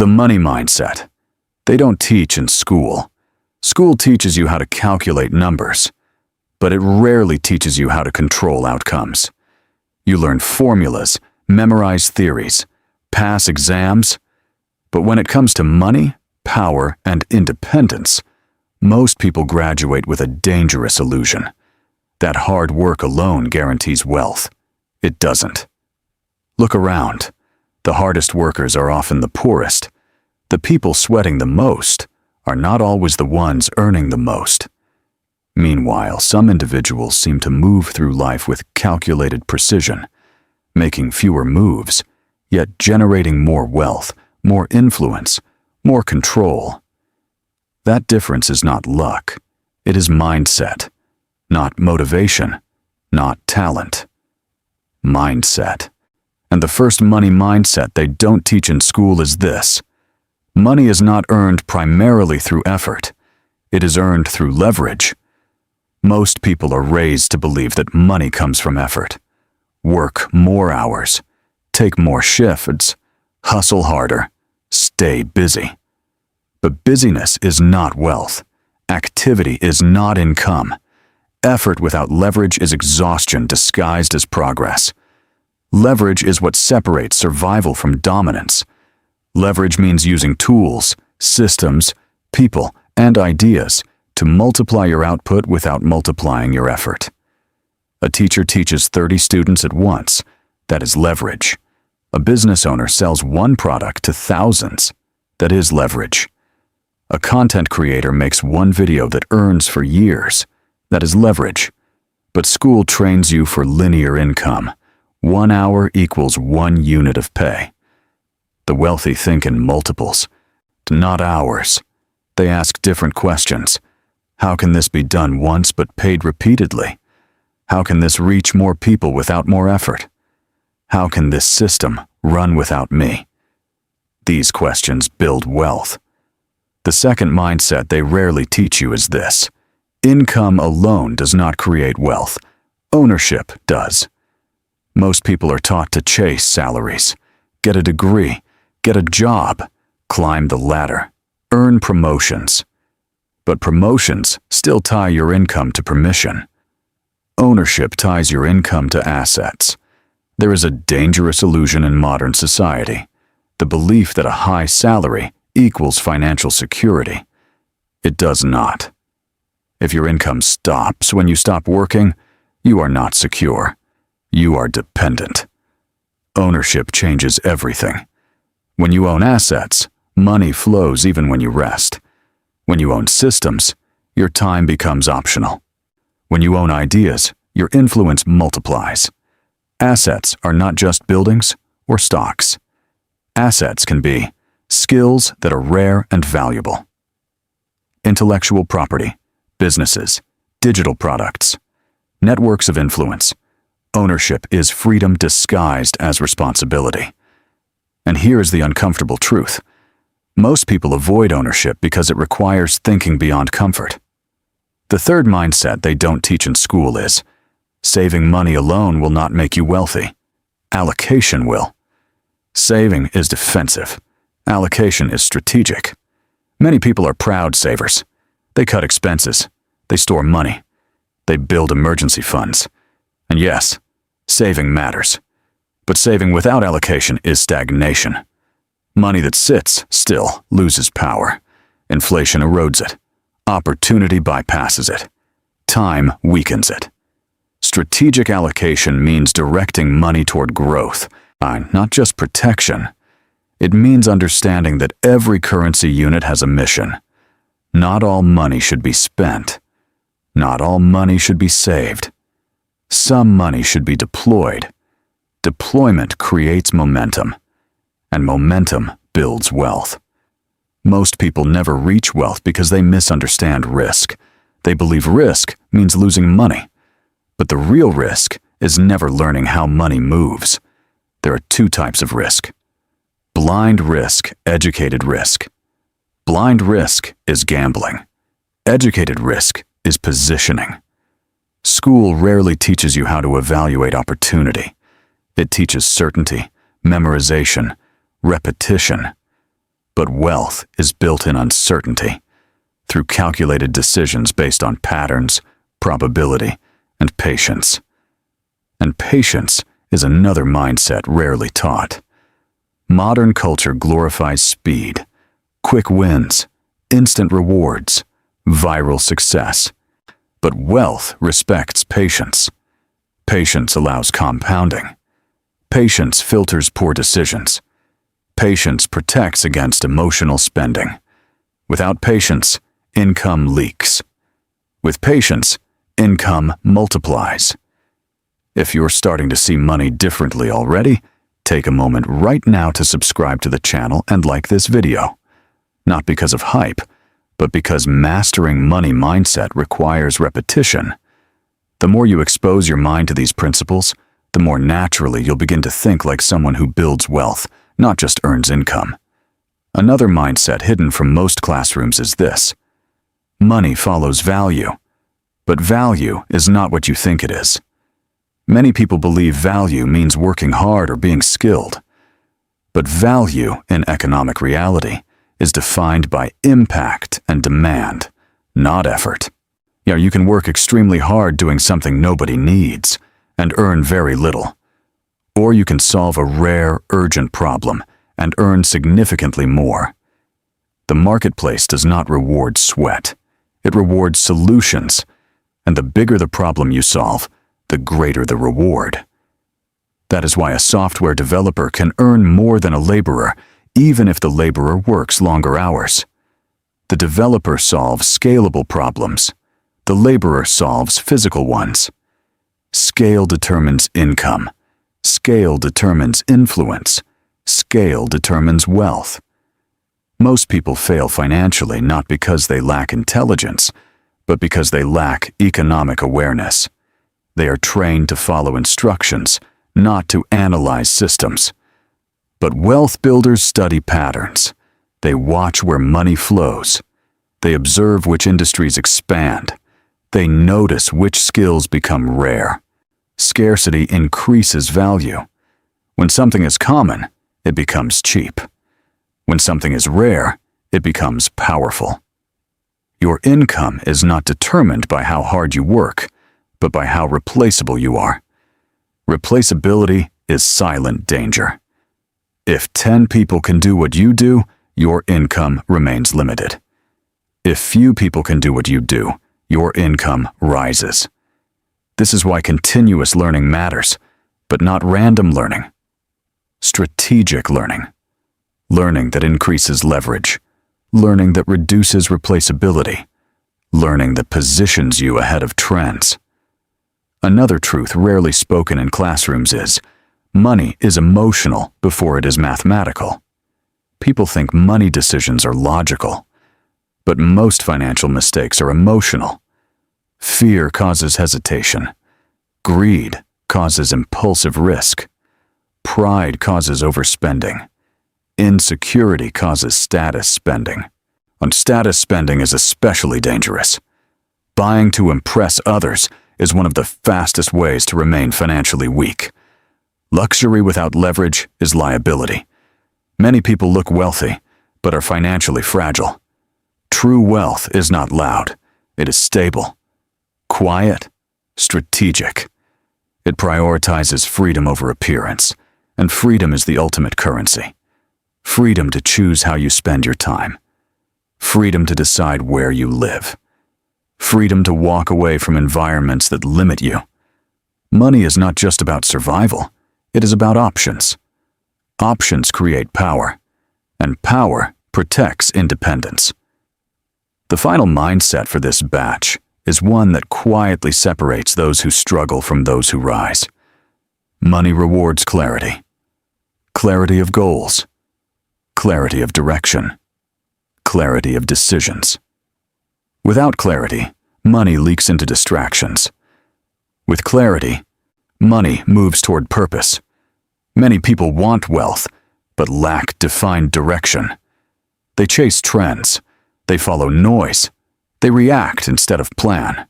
The money mindset. They don't teach in school. School teaches you how to calculate numbers, but it rarely teaches you how to control outcomes. You learn formulas, memorize theories, pass exams, but when it comes to money, power, and independence, most people graduate with a dangerous illusion. That hard work alone guarantees wealth. It doesn't. Look around. The hardest workers are often the poorest. The people sweating the most are not always the ones earning the most. Meanwhile, some individuals seem to move through life with calculated precision, making fewer moves, yet generating more wealth, more influence, more control. That difference is not luck. It is mindset, not motivation, not talent. Mindset. And the first money mindset they don't teach in school is this: money is not earned primarily through effort. It is earned through leverage. Most people are raised to believe that money comes from effort. Work more hours, take more shifts, hustle harder, stay busy. But busyness is not wealth. Activity is not income. Effort without leverage is exhaustion disguised as progress. Leverage is what separates survival from dominance. Leverage means using tools, systems, people, and ideas to multiply your output without multiplying your effort. A teacher teaches 30 students at once. That is leverage. A business owner sells one product to thousands. That is leverage. A content creator makes one video that earns for years. That is leverage. But school trains you for linear income. 1 hour equals 1 unit of pay. The wealthy think in multiples, not hours. They ask different questions. How can this be done once but paid repeatedly? How can this reach more people without more effort? How can this system run without me? These questions build wealth. The second mindset they rarely teach you is this: income alone does not create wealth. Ownership does. Most people are taught to chase salaries, get a degree, get a job, climb the ladder, earn promotions. But promotions still tie your income to permission. Ownership ties your income to assets. There is a dangerous illusion in modern society: the belief that a high salary equals financial security. It does not. If your income stops when you stop working, you are not secure. You are dependent. Ownership changes everything. When you own assets, money flows even when you rest. When you own systems, your time becomes optional. When you own ideas, your influence multiplies. Assets are not just buildings or stocks. Assets can be skills that are rare and valuable. Intellectual property, businesses, digital products, networks of influence. Ownership is freedom disguised as responsibility. And here's the uncomfortable truth: most people avoid ownership because it requires thinking beyond comfort. The third mindset they don't teach in school is: saving money alone will not make you wealthy. Allocation will. Saving is defensive. Allocation is strategic. Many people are proud savers. They cut expenses. They store money. They build emergency funds. And yes, saving matters. But saving without allocation is stagnation. Money that sits still loses power. Inflation erodes it. Opportunity bypasses it. Time weakens it. Strategic allocation means directing money toward growth, not just protection. It means understanding that every currency unit has a mission. Not all money should be spent. Not all money should be saved. Some money should be deployed. Deployment creates momentum, and momentum builds wealth. Most people never reach wealth because they misunderstand risk. They believe risk means losing money. But the real risk is never learning how money moves. There are two types of risk: blind risk, educated risk. Blind risk is gambling. Educated risk is positioning. School rarely teaches you how to evaluate opportunity. It teaches certainty, memorization, repetition. But wealth is built in uncertainty, through calculated decisions based on patterns, probability, and patience. And patience is another mindset rarely taught. Modern culture glorifies speed, quick wins, instant rewards, viral success. But wealth respects patience. Patience allows compounding. Patience filters poor decisions. Patience protects against emotional spending. Without patience, income leaks. With patience, income multiplies. If you're starting to see money differently already, take a moment right now to subscribe to the channel and like this video. Not because of hype, but because mastering money mindset requires repetition. The more you expose your mind to these principles, the more naturally you'll begin to think like someone who builds wealth, not just earns income. Another mindset hidden from most classrooms is this: money follows value, but value is not what you think it is. Many people believe value means working hard or being skilled. But value in economic reality is defined by impact and demand, not effort. Yeah, you can work extremely hard doing something nobody needs and earn very little. Or you can solve a rare, urgent problem and earn significantly more. The marketplace does not reward sweat. It rewards solutions, and the bigger the problem you solve, the greater the reward. That is why a software developer can earn more than a laborer, even if the laborer works longer hours. The developer solves scalable problems. The laborer solves physical ones. Scale determines income. Scale determines influence. Scale determines wealth. Most people fail financially not because they lack intelligence, but because they lack economic awareness. They are trained to follow instructions, not to analyze systems. But wealth builders study patterns. They watch where money flows. They observe which industries expand. They notice which skills become rare. Scarcity increases value. When something is common, it becomes cheap. When something is rare, it becomes powerful. Your income is not determined by how hard you work, but by how replaceable you are. Replaceability is silent danger. If 10 people can do what you do, your income remains limited. If few people can do what you do, your income rises. This is why continuous learning matters, but not random learning. Strategic learning. Learning that increases leverage. Learning that reduces replaceability. Learning that positions you ahead of trends. Another truth rarely spoken in classrooms is, money is emotional before it is mathematical. People think money decisions are logical, but most financial mistakes are emotional. Fear causes hesitation. Greed causes impulsive risk. Pride causes overspending. Insecurity causes status spending. And status spending is especially dangerous. Buying to impress others is one of the fastest ways to remain financially weak. Luxury without leverage is liability. Many people look wealthy, but are financially fragile. True wealth is not loud. It is stable, quiet, strategic. It prioritizes freedom over appearance, and freedom is the ultimate currency. Freedom to choose how you spend your time. Freedom to decide where you live. Freedom to walk away from environments that limit you. Money is not just about survival. It is about options. Options create power, and power protects independence. The final mindset for this batch is one that quietly separates those who struggle from those who rise. Money rewards clarity. Clarity of goals. Clarity of direction. Clarity of decisions. Without clarity, money leaks into distractions. With clarity, money moves toward purpose. Many people want wealth, but lack defined direction. They chase trends. They follow noise. They react instead of plan.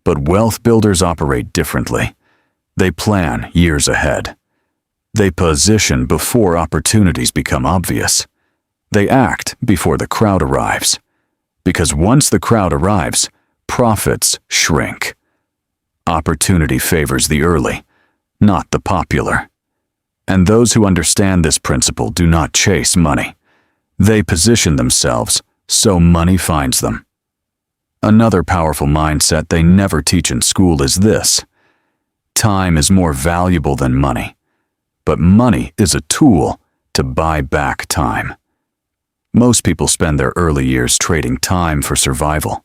But wealth builders operate differently. They plan years ahead. They position before opportunities become obvious. They act before the crowd arrives. Because once the crowd arrives, profits shrink. Opportunity favors the early, not the popular. And those who understand this principle do not chase money. They position themselves so money finds them. Another powerful mindset they never teach in school is this: time is more valuable than money, but money is a tool to buy back time. Most people spend their early years trading time for survival.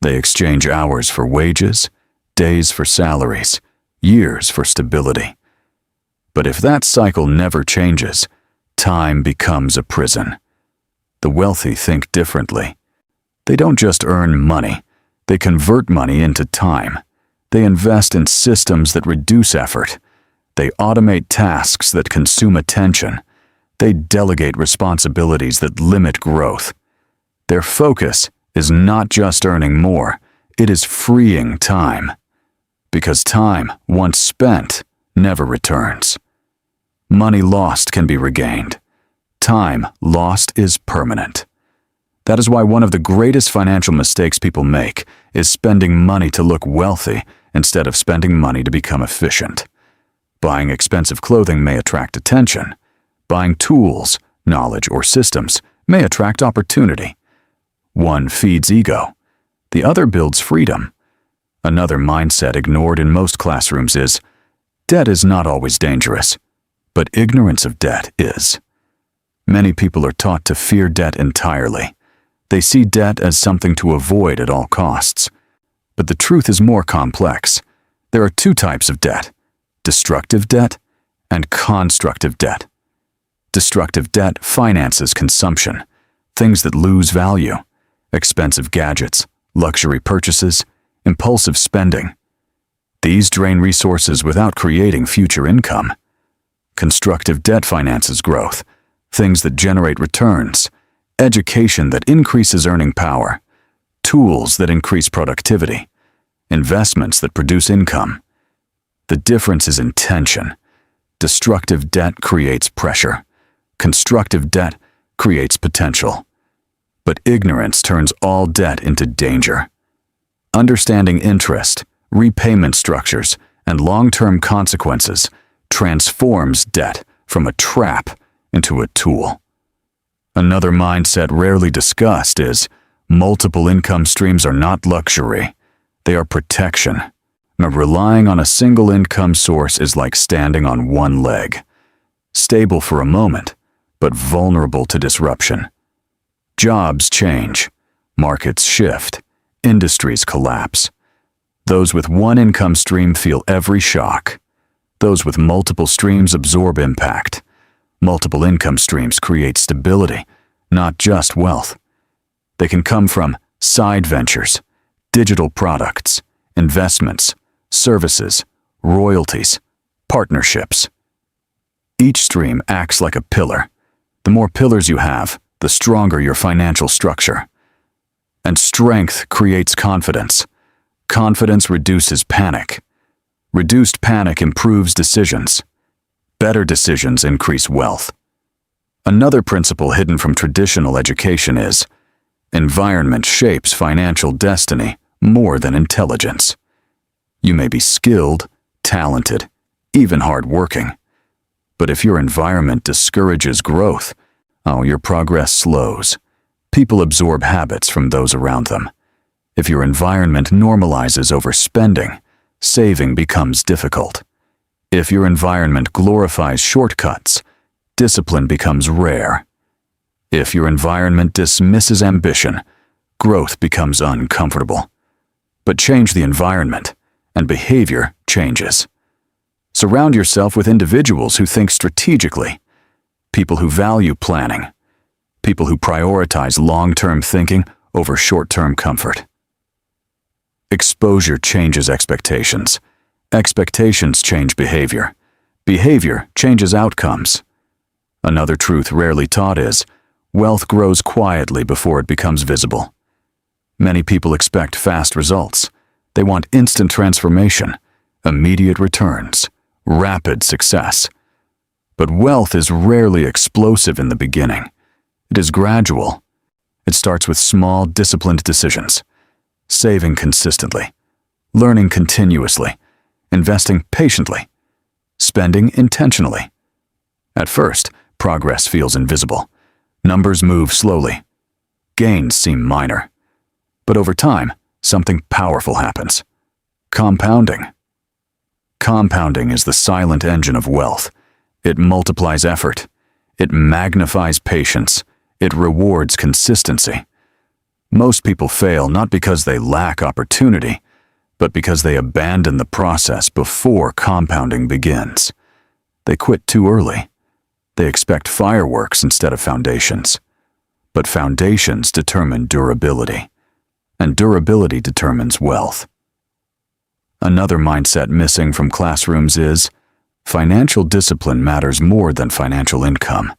They exchange hours for wages, days for salaries, years for stability. But if that cycle never changes, time becomes a prison. The wealthy think differently. They don't just earn money, they convert money into time. They invest in systems that reduce effort. They automate tasks that consume attention. They delegate responsibilities that limit growth. Their focus is not just earning more, it is freeing time. Because time, once spent, never returns. Money lost can be regained. Time lost is permanent. That is why one of the greatest financial mistakes people make is spending money to look wealthy instead of spending money to become efficient. Buying expensive clothing may attract attention. Buying tools, knowledge, or systems may attract opportunity. One feeds ego. The other builds freedom. Another mindset ignored in most classrooms is, debt is not always dangerous, but ignorance of debt is. Many people are taught to fear debt entirely. They see debt as something to avoid at all costs. But the truth is more complex. There are two types of debt: destructive debt and constructive debt. Destructive debt finances consumption, things that lose value, expensive gadgets, luxury purchases, impulsive spending. These drain resources without creating future income. Constructive debt finances growth, things that generate returns, education that increases earning power, tools that increase productivity, investments that produce income. The difference is intention. Destructive debt creates pressure. Constructive debt creates potential. But ignorance turns all debt into danger. Understanding interest, repayment structures, and long-term consequences transforms debt from a trap into a tool. Another mindset rarely discussed is multiple income streams are not luxury, they are protection. Now, relying on a single income source is like standing on one leg, stable for a moment, but vulnerable to disruption. Jobs change, markets shift, industries collapse. Those with one income stream feel every shock. Those with multiple streams absorb impact. Multiple income streams create stability, not just wealth. They can come from side ventures, digital products, investments, services, royalties, partnerships. Each stream acts like a pillar. The more pillars you have, the stronger your financial structure. And strength creates confidence. Confidence reduces panic. Reduced panic improves decisions. Better decisions increase wealth. Another principle hidden from traditional education is, environment shapes financial destiny more than intelligence. You may be skilled, talented, even hardworking. But if your environment discourages growth, your progress slows. People absorb habits from those around them. If your environment normalizes overspending, saving becomes difficult. If your environment glorifies shortcuts, discipline becomes rare. If your environment dismisses ambition, growth becomes uncomfortable. But change the environment, and behavior changes. Surround yourself with individuals who think strategically, people who value planning, people who prioritize long-term thinking over short-term comfort. Exposure changes expectations. Expectations change behavior. Behavior changes outcomes. Another truth rarely taught is, wealth grows quietly before it becomes visible. Many people expect fast results. They want instant transformation, immediate returns, rapid success. But wealth is rarely explosive in the beginning. It is gradual. It starts with small, disciplined decisions. Saving consistently. Learning continuously. Investing patiently. Spending intentionally. At first, progress feels invisible. Numbers move slowly. Gains seem minor. But over time, something powerful happens. Compounding. Compounding is the silent engine of wealth. It multiplies effort. It magnifies patience. It rewards consistency. Most people fail not because they lack opportunity, but because they abandon the process before compounding begins. They quit too early. They expect fireworks instead of foundations. But foundations determine durability, and durability determines wealth. Another mindset missing from classrooms is, financial discipline matters more than financial income.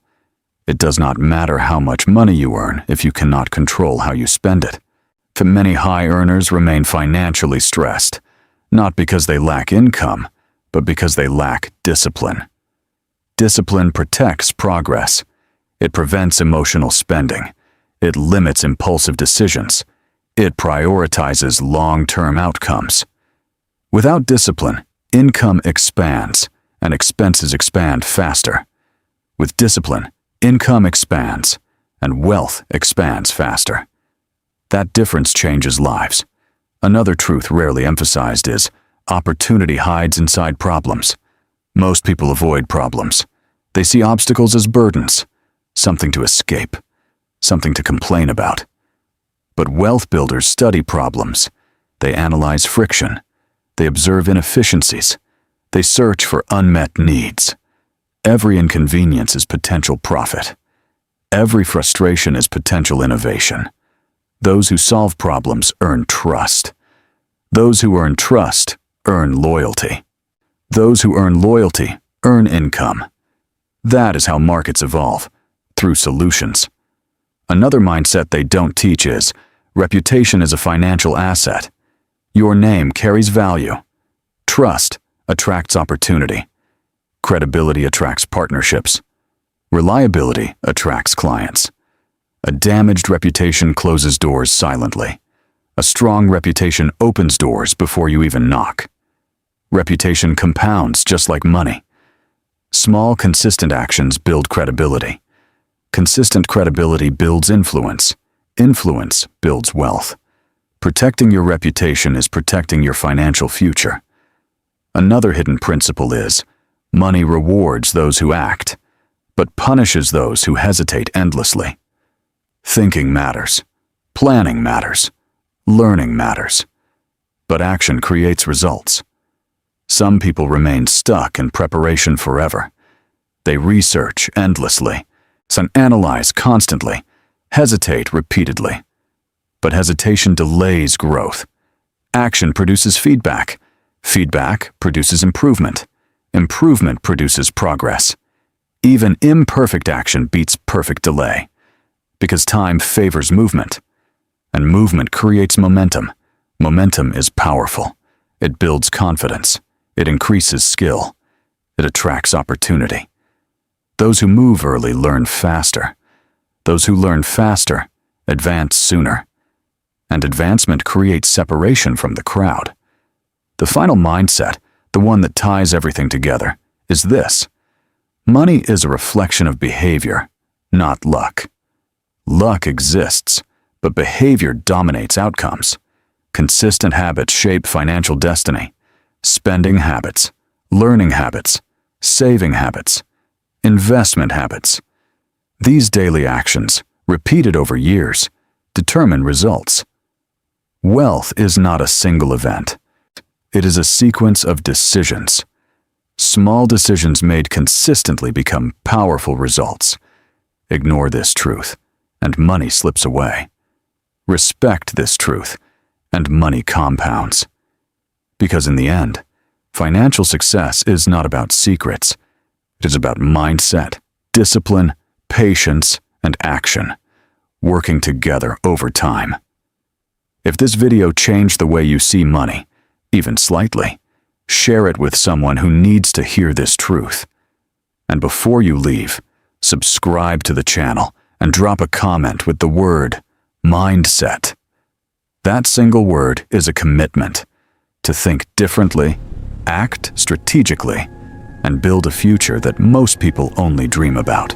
It does not matter how much money you earn if you cannot control how you spend it. Many high earners remain financially stressed, not because they lack income, but because they lack discipline. Discipline protects progress. It prevents emotional spending. It limits impulsive decisions. It prioritizes long-term outcomes. Without discipline, income expands, and expenses expand faster. With discipline, income expands, and wealth expands faster. That difference changes lives. Another truth rarely emphasized is, opportunity hides inside problems. Most people avoid problems. They see obstacles as burdens, something to escape, something to complain about. But wealth builders study problems. They analyze friction. They observe inefficiencies. They search for unmet needs. Every inconvenience is potential profit. Every frustration is potential innovation. Those who solve problems earn trust. Those who earn trust earn loyalty. Those who earn loyalty earn income. That is how markets evolve, through solutions. Another mindset they don't teach is, reputation is a financial asset. Your name carries value. Trust attracts opportunity. Credibility attracts partnerships. Reliability attracts clients. A damaged reputation closes doors silently. A strong reputation opens doors before you even knock. Reputation compounds just like money. Small, consistent actions build credibility. Consistent credibility builds influence. Influence builds wealth. Protecting your reputation is protecting your financial future. Another hidden principle is, money rewards those who act, but punishes those who hesitate endlessly. Thinking matters. Planning matters. Learning matters. But action creates results. Some people remain stuck in preparation forever. They research endlessly, analyze constantly, hesitate repeatedly. But hesitation delays growth. Action produces feedback. Feedback produces improvement. Improvement produces progress. Even imperfect action beats perfect delay, because time favors movement, and movement creates momentum. Momentum is powerful. It builds confidence. It increases skill. It attracts opportunity. Those who move early learn faster. Those who learn faster advance sooner. And advancement creates separation from the crowd. The final mindset, the one that ties everything together, is this: money is a reflection of behavior, not luck. Luck exists, but behavior dominates outcomes. Consistent habits shape financial destiny. Spending habits, learning habits, saving habits, investment habits. These daily actions, repeated over years, determine results. Wealth is not a single event. It is a sequence of decisions. Small decisions made consistently become powerful results. Ignore this truth, and money slips away. Respect this truth, and money compounds. Because in the end, financial success is not about secrets. It is about mindset, discipline, patience, and action, working together over time. If this video changed the way you see money, even slightly, share it with someone who needs to hear this truth. And before you leave, subscribe to the channel and drop a comment with the word mindset. That single word is a commitment to think differently, act strategically, and build a future that most people only dream about.